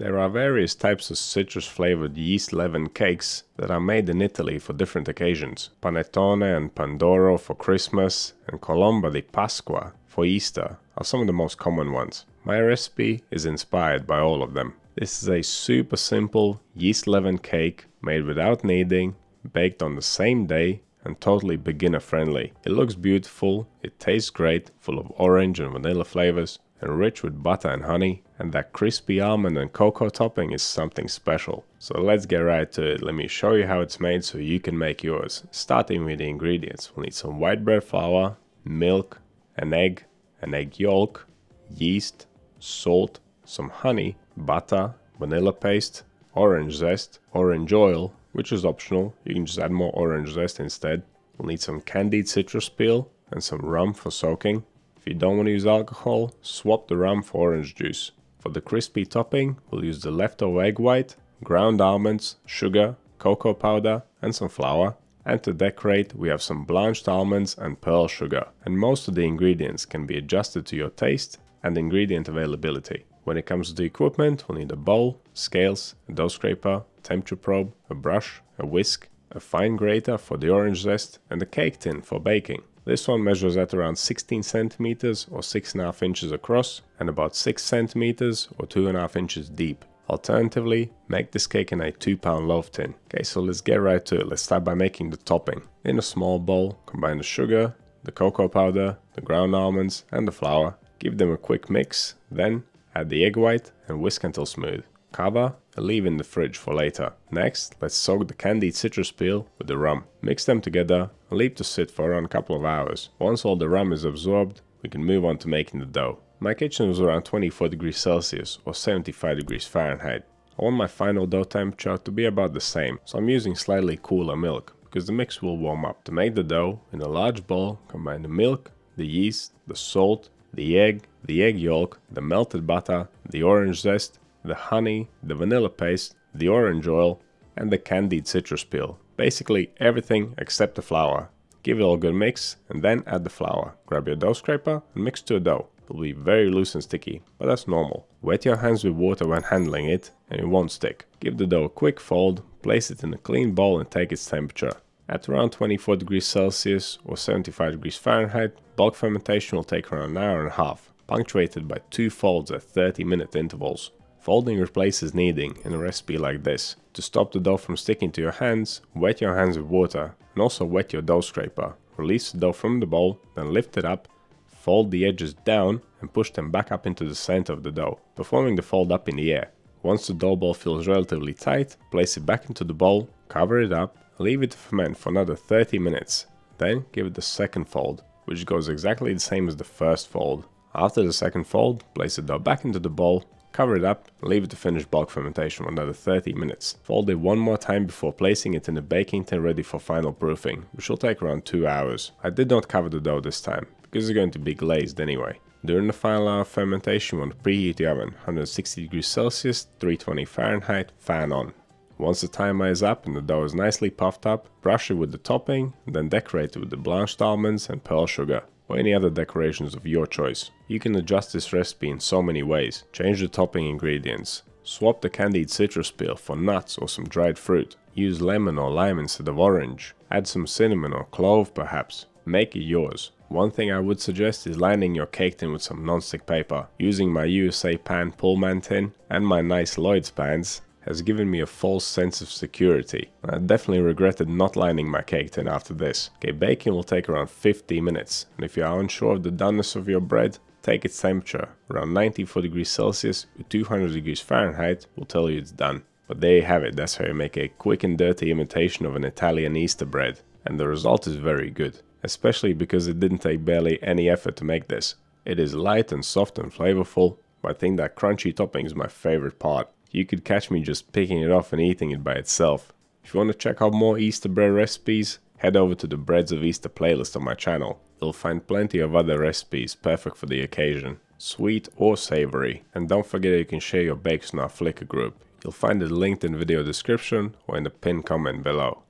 There are various types of citrus flavored yeast leavened cakes that are made in Italy for different occasions. Panettone and pandoro for Christmas and colomba di pasqua for Easter are some of the most common ones. My recipe is inspired by all of them. This is a super simple yeast leavened cake made without kneading, baked on the same day, and totally beginner friendly. It looks beautiful, it tastes great, full of orange and vanilla flavors, and rich with butter and honey, and that crispy almond and cocoa topping is something special. So let's get right to it. Let me show you how it's made so you can make yours. Starting with the ingredients, we'll need some white bread flour, milk, an egg yolk, yeast, salt, some honey, butter, vanilla paste, orange zest, orange oil, which is optional, you can just add more orange zest instead. We'll need some candied citrus peel and some rum for soaking. If you don't want to use alcohol, swap the rum for orange juice. For the crispy topping, we'll use the leftover egg white, ground almonds, sugar, cocoa powder and some flour. And to decorate, we have some blanched almonds and pearl sugar. And most of the ingredients can be adjusted to your taste and ingredient availability. When it comes to the equipment, we'll need a bowl, scales, a dough scraper, temperature probe, a brush, a whisk, a fine grater for the orange zest, and a cake tin for baking. This one measures at around 16 centimeters or 6.5 inches across and about 6 centimeters or 2.5 inches deep. Alternatively, make this cake in a 2-pound loaf tin. Okay, so let's get right to it. Let's start by making the topping. In a small bowl, combine the sugar, the cocoa powder, the ground almonds, and the flour. Give them a quick mix, then add the egg white and whisk until smooth. Cover and leave in the fridge for later. Next, let's soak the candied citrus peel with the rum. Mix them together and leave to sit for around a couple of hours. Once all the rum is absorbed, we can move on to making the dough. My kitchen was around 24 degrees Celsius or 75 degrees Fahrenheit. I want my final dough temperature to be about the same, so I'm using slightly cooler milk because the mix will warm up. To make the dough, in a large bowl, combine the milk, the yeast, the salt, the egg yolk, the melted butter, the orange zest, the honey, the vanilla paste, the orange oil, and the candied citrus peel. Basically everything except the flour. Give it all a good mix and then add the flour. Grab your dough scraper and mix to a dough. It will be very loose and sticky, but that's normal. Wet your hands with water when handling it and it won't stick. Give the dough a quick fold, place it in a clean bowl and take its temperature. At around 24 degrees Celsius or 75 degrees Fahrenheit, bulk fermentation will take around an hour and a half, punctuated by 2 folds at 30-minute intervals. Folding replaces kneading in a recipe like this. To stop the dough from sticking to your hands, wet your hands with water and also wet your dough scraper. Release the dough from the bowl, then lift it up, fold the edges down and push them back up into the center of the dough, performing the fold up in the air. Once the dough ball feels relatively tight, place it back into the bowl, cover it up, leave it to ferment for another 30 minutes. Then give it the second fold, which goes exactly the same as the first fold. After the second fold, place the dough back into the bowl, cover it up and leave it to finish bulk fermentation for another 30 minutes. Fold it one more time before placing it in the baking tin ready for final proofing, which will take around 2 hours. I did not cover the dough this time, because it's going to be glazed anyway. During the final hour of fermentation, you want to preheat the oven, 160 degrees Celsius, 320 Fahrenheit, fan on. Once the timer is up and the dough is nicely puffed up, brush it with the topping, and then decorate it with the blanched almonds and pearl sugar, or any other decorations of your choice. You can adjust this recipe in so many ways. Change the topping ingredients. Swap the candied citrus peel for nuts or some dried fruit. Use lemon or lime instead of orange. Add some cinnamon or clove perhaps. Make it yours. One thing I would suggest is lining your cake tin with some non-stick paper. Using my USA pan Pullman tin and my nice Lloyd's pans has given me a false sense of security. I definitely regretted not lining my cake tin after this. Okay, baking will take around 50 minutes, and if you are unsure of the doneness of your bread, take its temperature. Around 94 degrees Celsius with 200 degrees Fahrenheit will tell you it's done. But there you have it, that's how you make a quick and dirty imitation of an Italian Easter bread. And the result is very good, especially because it didn't take barely any effort to make this. It is light and soft and flavorful, but I think that crunchy topping is my favorite part. You could catch me just picking it off and eating it by itself. If you want to check out more Easter bread recipes, head over to the Breads of Easter playlist on my channel. You'll find plenty of other recipes perfect for the occasion, sweet or savory. And don't forget that you can share your bakes in our Flickr group. You'll find it linked in the video description or in the pinned comment below.